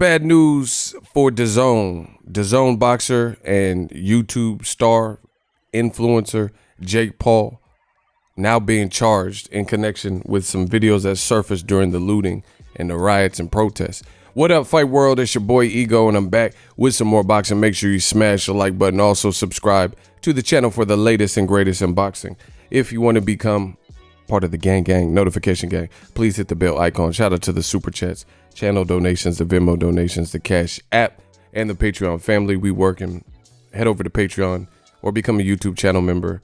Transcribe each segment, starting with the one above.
bad news for Dazn. Dazn boxer and YouTube star influencer Jake Paul now being charged in connection with some videos that surfaced during the looting and the riots and protests. What up, Fight World? It's your boy Ego, and I'm back with some more boxing. Make sure you smash the like button. Also subscribe to the channel for the latest and greatest in boxing. If you want to become part of the gang notification gang, please hit the bell icon. Shout out to the super chats, channel donations, the Venmo donations, the Cash app, and the Patreon family. We working. Head over to Patreon or become a YouTube channel member.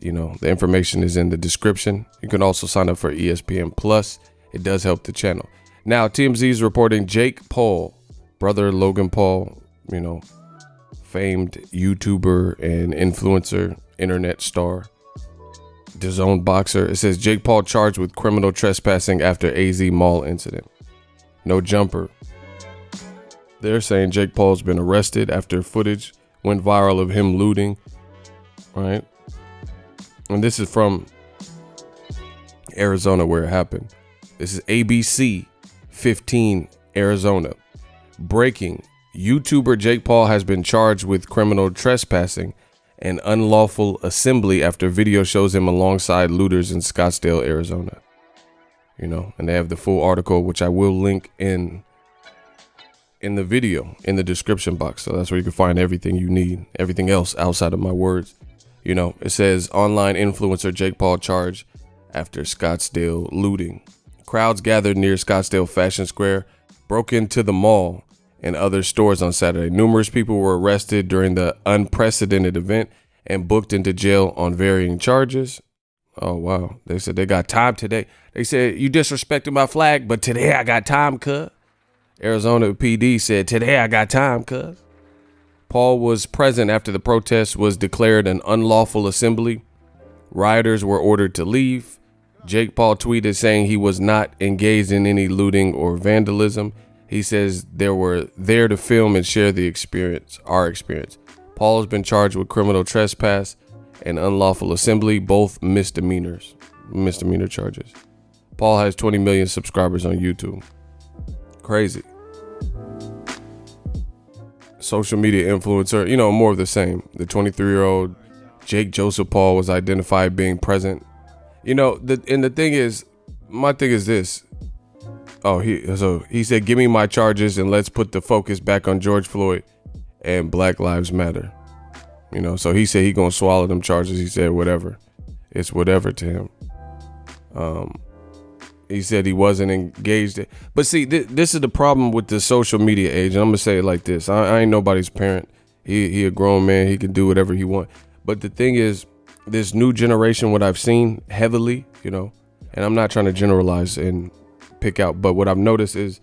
You know, the information is in the description. You can also sign up for ESPN Plus. It does help the channel. Now, TMZ is reporting Jake Paul, brother Logan Paul, you know, famed YouTuber and influencer, internet star, Dazn boxer. It says Jake Paul charged with criminal trespassing after AZ Mall incident. No jumper. They're saying Jake Paul's been arrested after footage went viral of him looting, right? And this is from Arizona where it happened. This is ABC 15 Arizona. Breaking. YouTuber Jake Paul has been charged with criminal trespassing and unlawful assembly after video shows him alongside looters in Scottsdale, Arizona. You know, and they have the full article, which I will link in the video in the description box. So that's where you can find everything you need, everything else outside of my words. You know, it says online influencer Jake Paul charged after Scottsdale looting. Crowds gathered near Scottsdale Fashion Square, broke into the mall and other stores on Saturday. Numerous people were arrested during the unprecedented event and booked into jail on varying charges. Oh, wow. They said they got time today. They said, you disrespected my flag, but today I got time, cuz. Arizona PD said, today I got time, cuz. Paul was present after the protest was declared an unlawful assembly. Rioters were ordered to leave. Jake Paul tweeted saying he was not engaged in any looting or vandalism. He says they were there to film and share the experience, our experience. Paul has been charged with criminal trespass and unlawful assembly, both misdemeanor charges. Paul has 20 million subscribers on YouTube. Crazy. Social media influencer, you know, more of the same. The 23-year-old Jake Joseph Paul was identified being present. You know, the thing is, my thing is this. Oh, he said, give me my charges and let's put the focus back on George Floyd and Black Lives Matter. You know, so he said he gonna swallow them charges. He said whatever. It's whatever to him. He said he wasn't engaged. But see, this is the problem with the social media age. And I'm gonna say it like this. I ain't nobody's parent. He a grown man. He can do whatever he want. But the thing is, this new generation, what I've seen heavily, you know, and I'm not trying to generalize and pick out, but what I've noticed is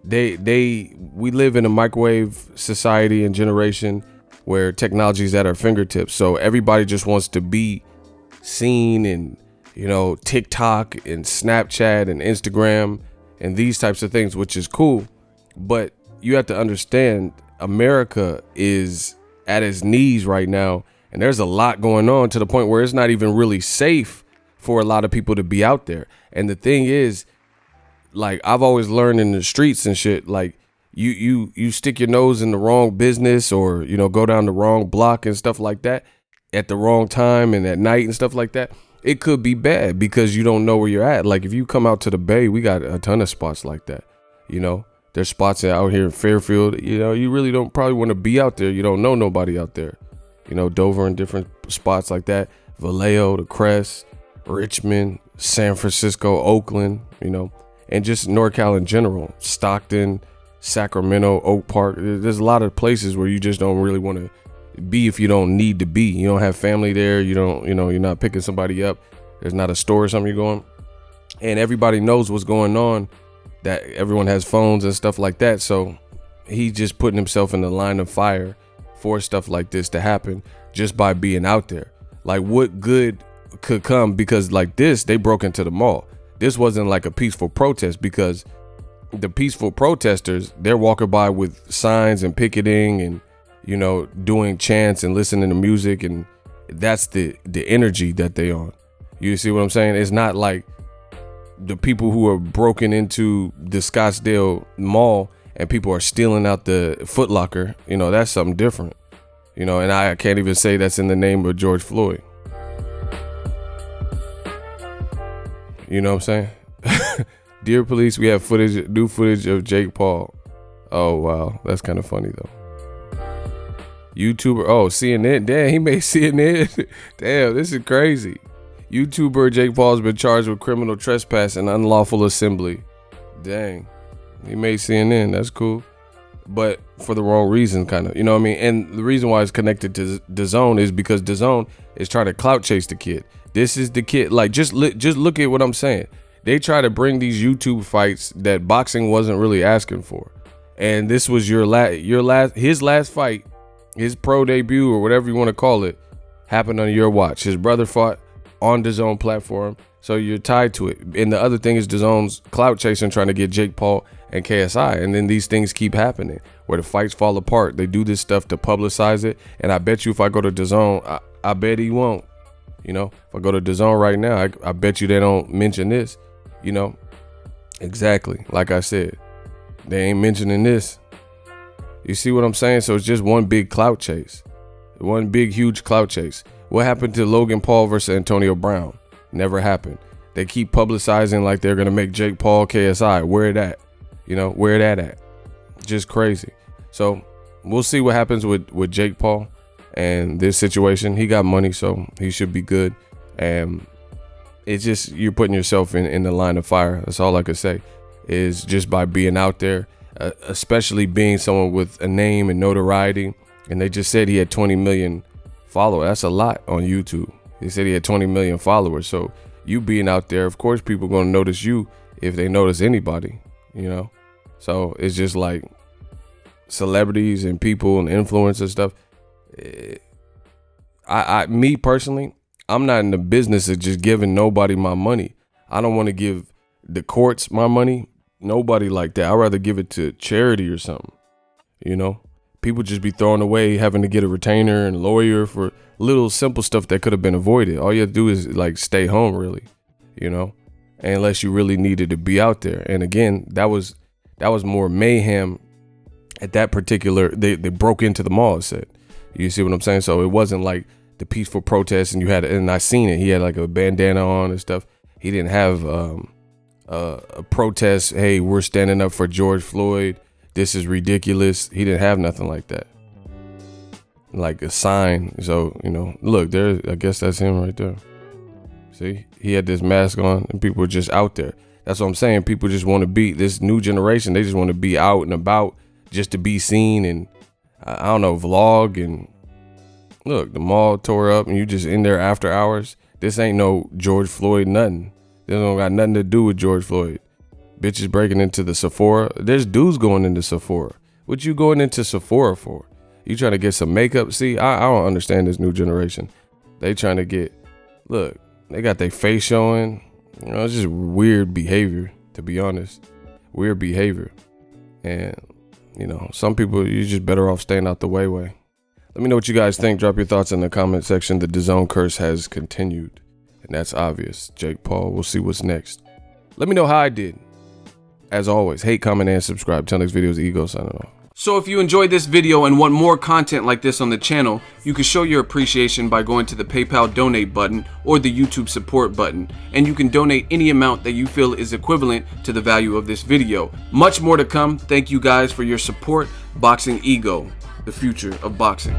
we live in a microwave society and generation where technology is at our fingertips. So everybody just wants to be seen in, you know, TikTok and Snapchat and Instagram and these types of things, which is cool. But you have to understand, America is at its knees right now. And there's a lot going on to the point where it's not even really safe for a lot of people to be out there. And the thing is, like, I've always learned in the streets and shit, like you stick your nose in the wrong business or, you know, go down the wrong block and stuff like that at the wrong time and at night and stuff like that. It could be bad because you don't know where you're at. Like if you come out to the Bay, we got a ton of spots like that. You know, there's spots out here in Fairfield. You know, you really don't probably want to be out there. You don't know nobody out there. You know, Dover and different spots like that. Vallejo, the Crest, Richmond, San Francisco, Oakland, you know, and just NorCal in general. Stockton, Sacramento, Oak Park. There's a lot of places where you just don't really want to be if you don't need to be. You don't have family there. You don't, you know, you're not picking somebody up. There's not a store or something you're going. And everybody knows what's going on, that everyone has phones and stuff like that. So he's just putting himself in the line of fire for stuff like this to happen just by being out there. Like what good could come? Because like this, they broke into the mall. This wasn't like a peaceful protest, because the peaceful protesters, they're walking by with signs and picketing and, you know, doing chants and listening to music, and that's the energy that they on. You see what I'm saying? It's not like the people who are broken into the Scottsdale mall and people are stealing out the Foot Locker, you know, that's something different. You know, and I can't even say that's in the name of George Floyd. You know what I'm saying? Dear police, we have new footage of Jake Paul. Oh, wow. That's kind of funny, though. YouTuber. Oh, CNN. Damn, he made CNN. Damn, this is crazy. YouTuber Jake Paul has been charged with criminal trespass and unlawful assembly. Dang. He made CNN. That's cool. But for the wrong reason, kind of. You know what I mean? And the reason why it's connected to Dazn is because Dazn is trying to clout chase the kid. This is the kid. Like, just look at what I'm saying. They try to bring these YouTube fights that boxing wasn't really asking for. And this was his last fight, his pro debut or whatever you want to call it, happened on your watch. His brother fought on Dazn platform, so you're tied to it. And the other thing is Dazn's clout chasing, trying to get Jake Paul and KSI. And then these things keep happening where the fights fall apart. They do this stuff to publicize it. And I bet you if I go to Dazn, I bet he won't. You know, if I go to Dazn right now, I bet you they don't mention this. You know, exactly. Like I said, they ain't mentioning this. You see what I'm saying? So it's just one big clout chase, one big, huge clout chase. What happened to Logan Paul versus Antonio Brown? Never happened. They keep publicizing like they're going to make Jake Paul KSI. Where it at? You know, where that at? Just crazy. So we'll see what happens with Jake Paul and this situation. He got money, so he should be good. And it's just, you're putting yourself in the line of fire. That's all I could say, is just by being out there, especially being someone with a name and notoriety. And they just said he had 20 million followers. That's a lot on YouTube. They said he had 20 million followers. So you being out there, of course, people are going to notice you if they notice anybody, you know? So it's just like celebrities and people and influencers stuff. Me personally, I'm not in the business of just giving nobody my money. I don't want to give the courts my money. Nobody like that. I'd rather give it to charity or something. You know, people just be throwing away having to get a retainer and a lawyer for little simple stuff that could have been avoided. All you have to do is like stay home, really, you know, and unless you really needed to be out there. And again, that was more mayhem at that particular. They broke into the mall, it said. You see what I'm saying? So it wasn't like the peaceful protest and you had, and I seen it. He had like a bandana on and stuff. He didn't have a protest. Hey, we're standing up for George Floyd. This is ridiculous. He didn't have nothing like that. Like a sign. So, you know, look there. I guess that's him right there. See, he had this mask on and people were just out there. That's what I'm saying. People just want to be this new generation. They just want to be out and about just to be seen and I don't know, vlog. And look, the mall tore up and you just in there after hours. This ain't no George Floyd nothing. This don't got nothing to do with George Floyd. Bitches breaking into the Sephora. There's dudes going into Sephora. What you going into Sephora for? You trying to get some makeup? See, I don't understand this new generation. They trying to get, look, they got their face showing. You know, it's just weird behavior, to be honest. Weird behavior. And, you know, some people, you're just better off staying out the way. Let me know what you guys think. Drop your thoughts in the comment section. The Dazn curse has continued. And that's obvious. Jake Paul, we'll see what's next. Let me know how I did. As always, hate, comment, and subscribe. Till next video is Ego signing off. So if you enjoyed this video and want more content like this on the channel, you can show your appreciation by going to the PayPal donate button or the YouTube support button. And you can donate any amount that you feel is equivalent to the value of this video. Much more to come. Thank you guys for your support. Boxingego, the future of boxing.